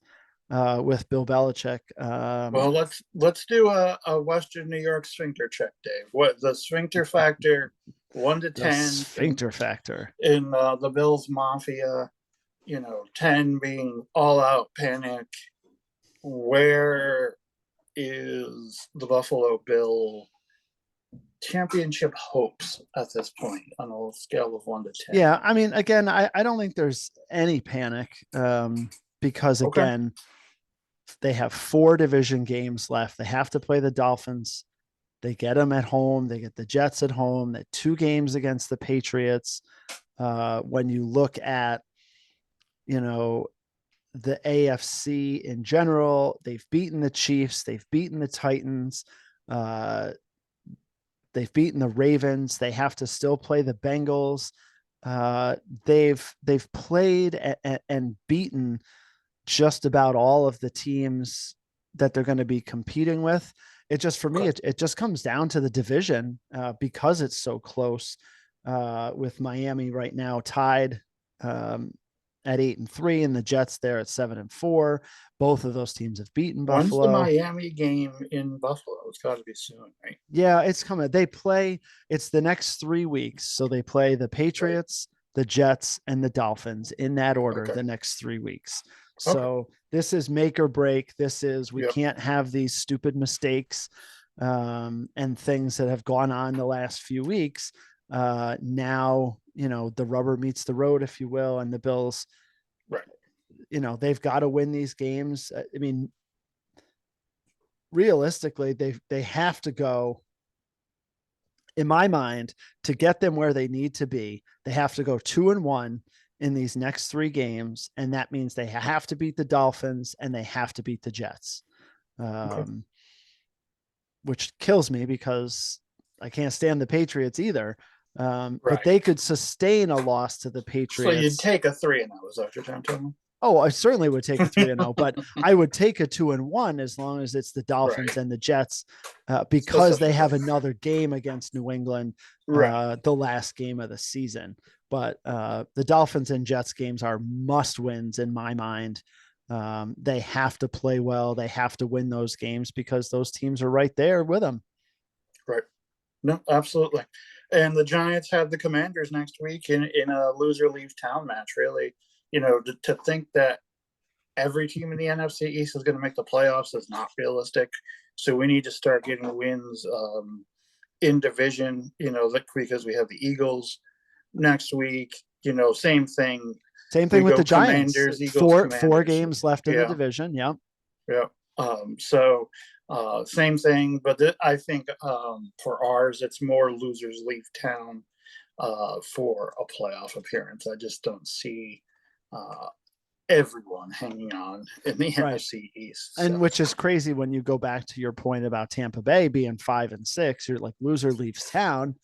with Bill Belichick. Well, let's do a Western New York sphincter check, Dave. What the sphincter factor, 1 to 10? Sphincter factor in the Bills Mafia. 10 being all out panic. Where is the Buffalo Bill championship hopes at this point on a scale of 1 to 10? Yeah, I mean, again, I don't think there's any panic because again, they have 4 division games left. They have to play the Dolphins. They get them at home. They get the Jets at home. They 2 games against the Patriots. When you look at, the AFC in general, they've beaten the Chiefs. They've beaten the Titans. They've beaten the Ravens. They have to still play the Bengals. They've played and beaten just about all of the teams that they're going to be competing with. It just, for me, it just comes down to the division because it's so close with Miami right now tied at 8-3 and the Jets there at 7-4. Both of those teams have beaten Buffalo. When's the Miami game in Buffalo? It's got to be soon, right? Yeah, it's coming. They play, it's the next 3 weeks. So they play the Patriots, the Jets, and the Dolphins in that order the next 3 weeks. So this is make or break. This is, we can't have these stupid mistakes and things that have gone on the last few weeks. Now, the rubber meets the road, if you will, and the Bills, they've got to win these games. I mean, realistically, they have to go, in my mind, to get them where they need to be. They have to go 2-1 in these next 3 games. And that means they have to beat the Dolphins and they have to beat the Jets, which kills me because I can't stand the Patriots either. But they could sustain a loss to the Patriots. So you'd take a 3-0, is that what you're trying to tell me? Oh, I certainly would take a 3-0, but I would take a 2-1 as long as it's the Dolphins and the Jets, because they have another game against New England, the last game of the season. But the Dolphins and Jets games are must wins in my mind. They have to play well. They have to win those games because those teams are right there with them. Right. No, absolutely. And the Giants have the Commanders next week in a loser leaves town match. Really, to think that every team in the NFC East is going to make the playoffs is not realistic. So we need to start getting wins in division, because we have the Eagles next week. Same thing. Same thing with the Giants. Commanders, Eagles, four games left in the division. Yeah. So same thing, but I think for ours, it's more losers leave town for a playoff appearance. I just don't see everyone hanging on in the NFC East. And which is crazy when you go back to your point about Tampa Bay being 5-6, you're like loser leaves town.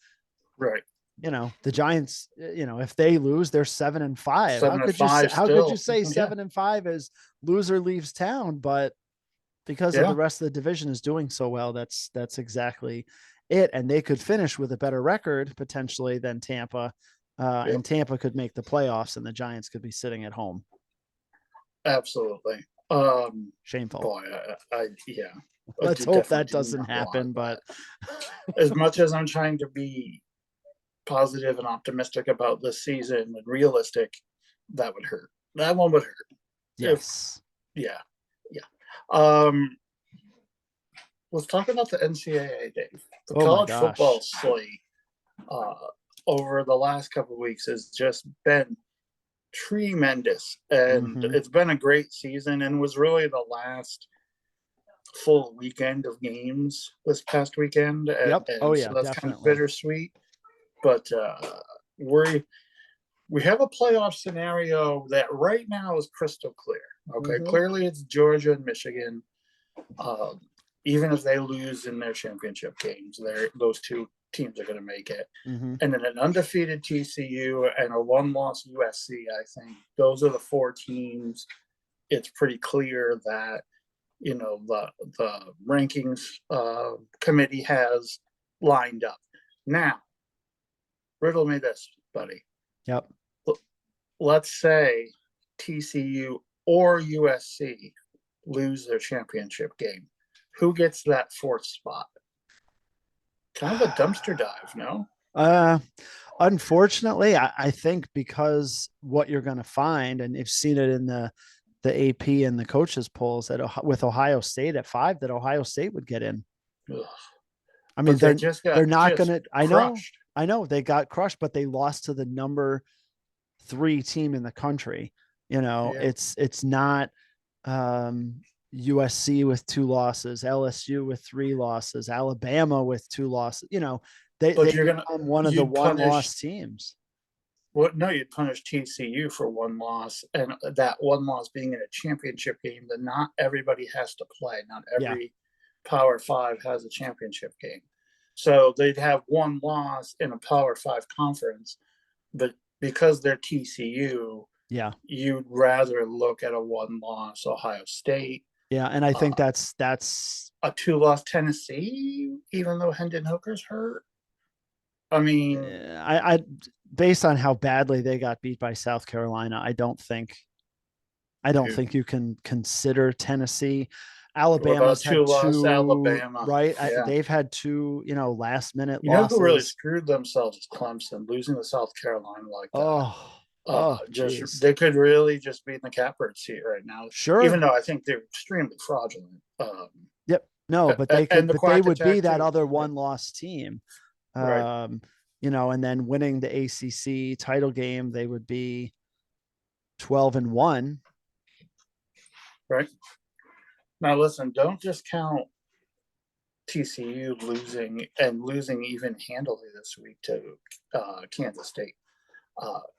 Right. the Giants, if they lose, they're 7-5. How Seven and could you five how could you still. say Yeah, 7-5 is loser leaves town? But because of the yeah, rest of the division is doing so well, that's exactly it. And they could finish with a better record potentially than Tampa. yep, And Tampa could make the playoffs and the Giants could be sitting at home. absolutely. Shameful. Boy, yeah, I Let's hope definitely that do doesn't not want happen. that. But As much as I'm trying to be positive and optimistic about this season and realistic, that would hurt. That one would hurt. If yes. yeah, yeah. Um, let's talk about the NCAA, Dave. The Oh my college football gosh. slate uh, over the last couple of weeks has just been tremendous, and Mm-hmm. it's been a great season, and was really the last full weekend of games this past weekend, Yep. Oh and so yeah, that's kind of definitely. bittersweet. But we have a playoff scenario that right now is crystal clear. Okay, Mm-hmm. clearly it's Georgia and Michigan. Um, Even if they lose in their championship games, those two teams are going to make it. Mm-hmm. And then an undefeated TCU and a one-loss USC. I think those are the four teams. It's pretty clear that the rankings committee has lined up. Now, riddle me this, buddy. Yep. Let's say TCU or USC lose their championship game. Who gets that fourth spot? Kind of a dumpster dive, no? Uh, unfortunately, I think because what you're going to find, and you've seen it in the AP and the coaches polls that with Ohio State at 5, that Ohio State would get in. Ugh. I mean, But they just got they're not going just to. crushed. I know they got crushed, but they lost to the number 3 team in the country. Yeah. It's not um, USC with 2 losses, LSU with 3 losses, Alabama with 2 losses. They But become one of the you'd one punish loss teams. what? No, you'd punish TCU for one loss, and that one loss being in a championship game that not everybody has to play. Not Yeah, every Power Five has a championship game, so they'd have one loss in a Power Five conference. But because they're TCU, yeah, you'd rather look at a one loss Ohio State, yeah. And I uh, think that's a two loss Tennessee, even though Hendon Hooker's hurt. I mean, I based on how badly they got beat by South Carolina, I don't dude, think you can consider Tennessee. what about Alabama's two had loss 2, Alabama? right? Yeah. They've had 2, last minute You know who really losses. screwed themselves is Clemson, losing to South Carolina like that. Oh, oh, Just geez. they could really just be in the catbird seat right now, even Sure. though I think they're extremely fraudulent. Yep. No, And the but they quack would be attack that too. other Right, one loss team. right, And then winning the ACC title game, they would be 12-1. right. Now listen, don't just count TCU losing even handily this week to Kansas State.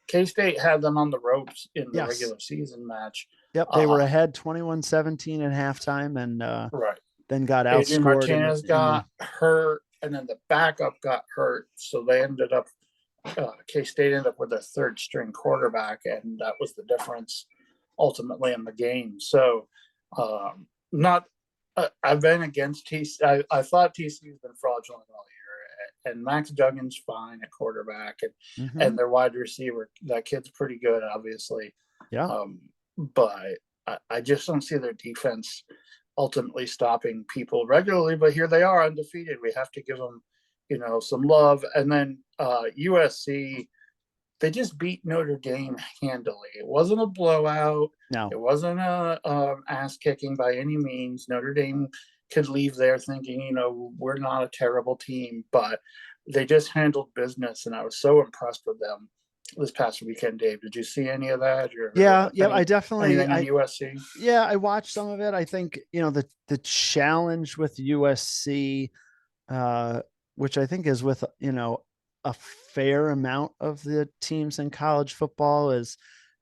K State had them on the ropes in the Yes. regular season match. Yep. They were Uh, ahead 21-17 at halftime and right. then got Adrian outscored Martinez in the got hurt, and then the backup got hurt, so they ended up K State ended up with a third string quarterback, and that was the difference ultimately in the game. So, not I've been against TC. I thought TCU's been fraudulent all year, and Max Duggan's fine at quarterback, and Mhm. their wide receiver, that kid's pretty good, obviously. Yeah. But I just don't see their defense ultimately stopping people regularly. But here they are undefeated. We have to give them, some love. And then USC, they just beat Notre Dame handily. It wasn't a blowout. No. It wasn't a ass kicking by any means. Notre Dame could leave there thinking, we're not a terrible team, but they just handled business, and I was so impressed with them this past weekend. Dave, did you see any of that or Yeah, yeah, I definitely anything on USC? yeah, I watched some of it. I think, the challenge with USC, uh, which I think is with, a fair amount of the teams in college football is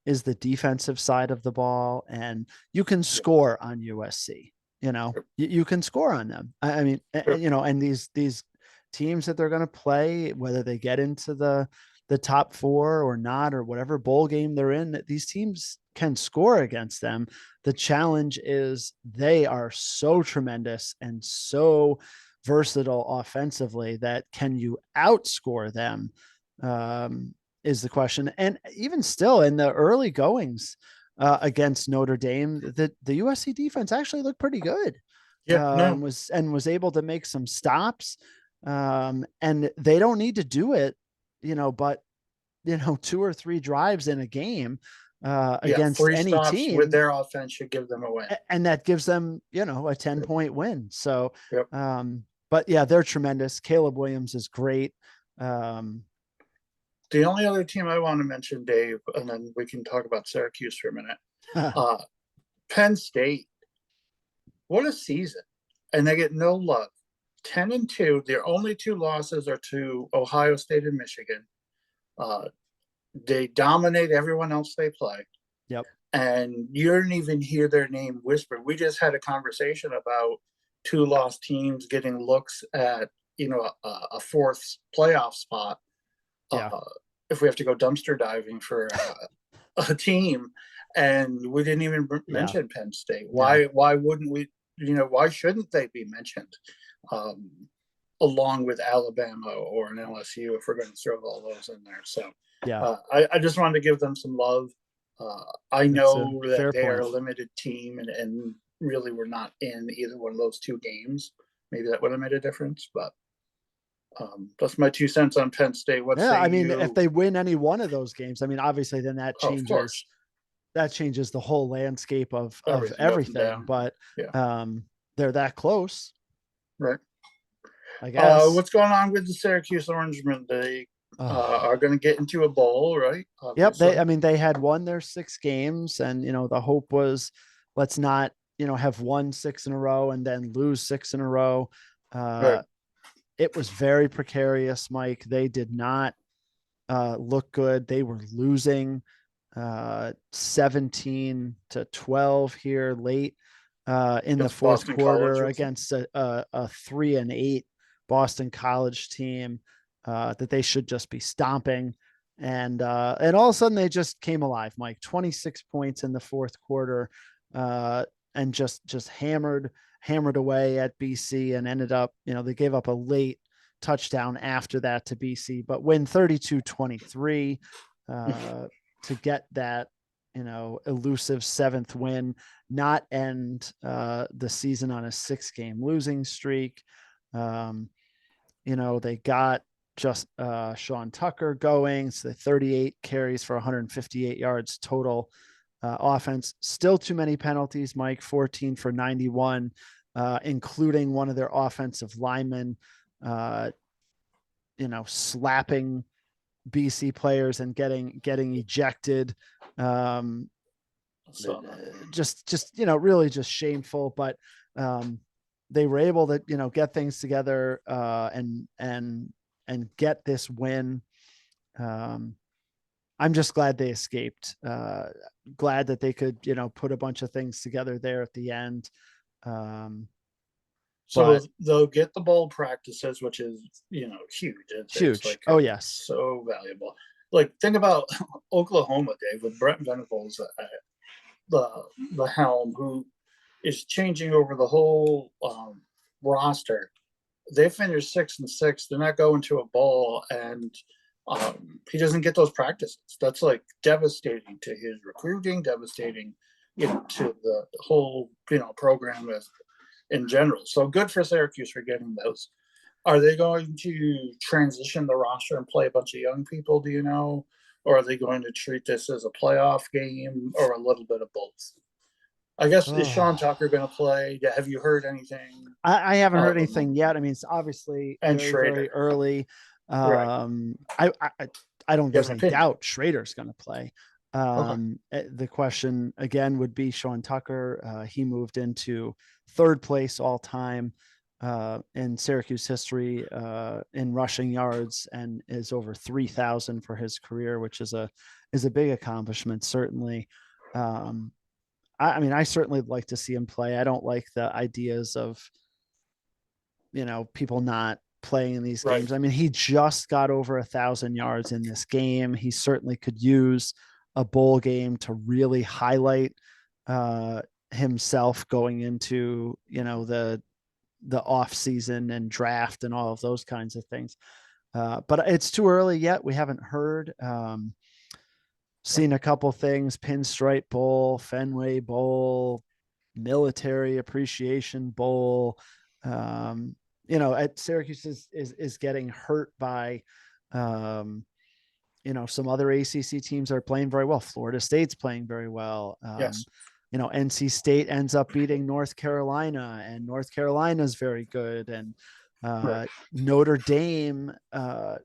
the defensive side of the ball. And you can score on USC, you can score on them. I mean, Sure. and these teams that they're going to play, whether they get into the top four or not, or whatever bowl game they're in, that these teams can score against them. The challenge is they are so tremendous and so versatile offensively that can you outscore them? Is the question. And even still in the early goings against Notre Dame, the USC defense actually looked pretty good. Yeah, no, Was able to make some stops. And they don't need to do it, but 2 or 3 drives in a game yeah, against 3 any stops with team, their offense should give them a win. and that gives them, a 10-point win. So, Yep. but yeah, they're tremendous. Caleb Williams is great. Um, The only other team I want to mention, Dave, and then we can talk about Syracuse for a minute. Penn State. What a season. And they get no love. 10-2. Their only 2 losses are to Ohio State and Michigan. They dominate everyone else they play. yep. And you didn't even hear their name whispered. We just had a conversation about 2 lost teams getting looks at, a 4th playoff spot. Yeah. If we have to go dumpster diving for a team, and we didn't even mention Penn State. Why wouldn't we? Why shouldn't they be mentioned along with Alabama or an LSU if we're going to throw all those in there? So Yeah. I just wanted to give them some love. I know that they are a limited team, and really we're not in either one of those 2 games. Maybe that would have made a difference, but that's my 2 cents on Penn State. What say I mean, you? if they win any one of those games, I mean, obviously then that Oh, of course. changes the whole landscape of Everything. But Yeah. they're that close. Right. I guess. What's going on with the Syracuse Orangemen? They are going to get into a bowl, right? Yep. Obviously. They had won their 6 games, and the hope was, let's not have won 6 in a row and then lose 6 in a row. Right. It was very precarious, Mike. They did not look good. They were losing 17-12 here late in the fourth Boston quarter College, against a 3-8 Boston College team that they should just be stomping. And all of a sudden they just came alive, Mike. 26 points in the fourth quarter, and just hammered away at BC, and ended up, they gave up a late touchdown after that to BC, but win 32-23 to get that, elusive 7th win, not end the season on a 6-game losing streak. They got just Sean Tucker going. So the 38 carries for 158 yards total offense. Still too many penalties, Mike. 14 for 91, including one of their offensive linemen, slapping BC players and getting ejected. Just really just shameful. But they were able to get things together and get this win. I'm just glad they escaped. Glad that they could put a bunch of things together there at the end. So they'll get the bowl practices, which is huge. Huge. It's like yes, so valuable. Like think about Oklahoma, Dave, with Brent Venables at the helm, who is changing over the whole roster. They finished 6-6. They're not going to a bowl, and he doesn't get those practices. That's like devastating to his recruiting, devastating, to the whole program as in general. So good for Syracuse for getting those. Are they going to transition the roster and play a bunch of young people? Do you know, or are they going to treat this as a playoff game, or a little bit of both? I guess is Sean Tucker going to play? Have you heard anything? I haven't heard anything yet. I mean, it's obviously very early. Right. I don't. There's any doubt Schrader's going to play. The question again would be Sean Tucker. He moved into 3rd place all time in Syracuse history in rushing yards, and is over 3,000 for his career, which is a big accomplishment, certainly. I mean, I certainly like to see him play. I don't like the ideas of, people not playing in these Right. games. I mean, he just got over 1,000 yards in this game. He certainly could use a bowl game to really highlight uh, himself going into, the off season and draft and all of those kinds of things. But it's too early yet. We haven't heard. Seen a couple things: Pinstripe Bowl, Fenway Bowl, Military Appreciation Bowl. At Syracuse is getting hurt by, um, some other ACC teams are playing very well. Florida State's playing very well. Yes. NC State ends up beating North Carolina, and North Carolina is very good. And Right. Notre Dame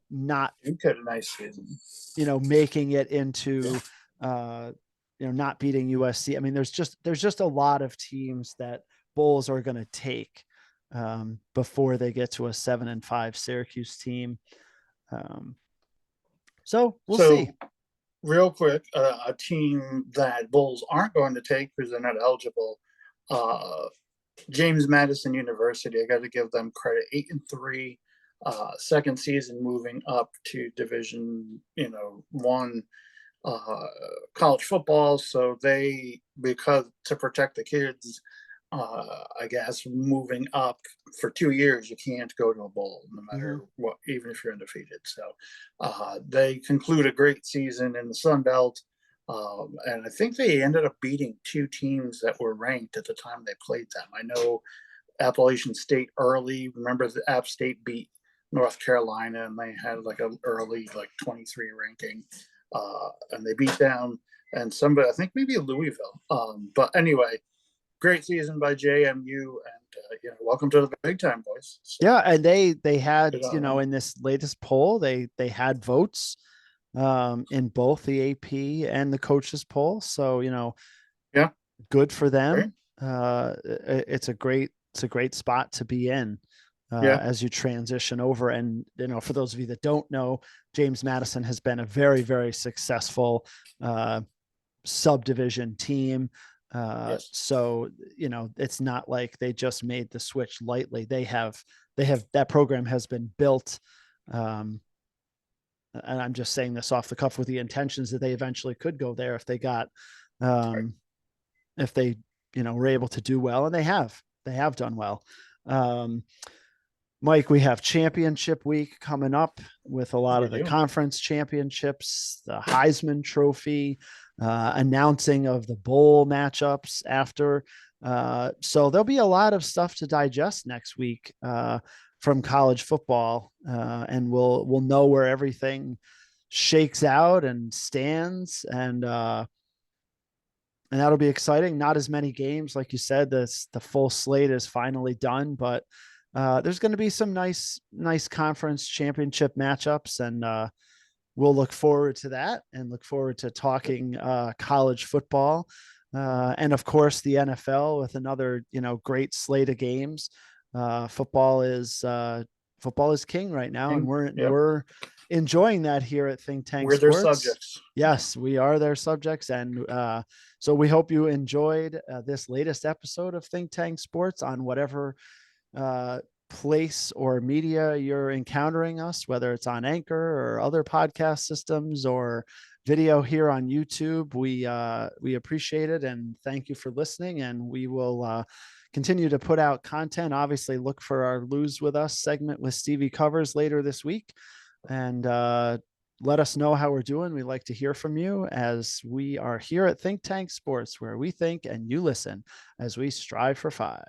not Duke had a nice season. making it into not beating USC. I mean, there's just a lot of teams that bowls are going to take before they get to a 7-5 Syracuse team. So we'll see. Real quick, a team that Bulls aren't going to take because they're not eligible. James Madison University. I got to give them credit. 8-3, second season moving up to Division, one college football. So because to protect the kids, I guess moving up for 2 years, you can't go to a bowl no matter what, even if you're undefeated. So they conclude a great season in the Sun Belt. And I think they ended up beating two teams that were ranked at the time they played them. I know Appalachian State early. Remember, the App State beat North Carolina, and they had like an early 23 ranking, and they beat them and somebody, I think maybe Louisville. But anyway, great season by JMU, and welcome to the big time, boys. So, yeah, and they had in this latest poll they had votes in both the AP and the coaches poll. So yeah, good for them. Right. It's a great spot to be in as you transition over. And for those of you that don't know, James Madison has been a very, very successful subdivision team. Yes. So it's not like they just made the switch lightly. They have that program has been built. And I'm just saying this off the cuff with the intentions that they eventually could go there if they got, Right. if they, were able to do well, and they have done well. Mike, we have championship week coming up with a lot of the conference championships, the Heisman Trophy, announcing of the bowl matchups after. So there'll be a lot of stuff to digest next week from college football, and we'll know where everything shakes out and stands, and that'll be exciting. Not as many games, like you said. The full slate is finally done, but there's going to be some nice conference championship matchups, and we'll look forward to that and look forward to talking college football, and of course the NFL with another great slate of games. Football is king right now, and we're enjoying that here at Think Tank We're their Sports. subjects. Yes, we are their subjects, and so we hope you enjoyed this latest episode of Think Tank Sports on whatever place or media you're encountering us, whether it's on Anchor or other podcast systems or video here on YouTube. We appreciate it, and thank you for listening, and we will continue to put out content. Obviously, look for our Lose With Us segment with Stevie Covers later this week, and let us know how we're doing. We like to hear from you, as we are here at Think Tank Sports, where we think and you listen as we strive for 5.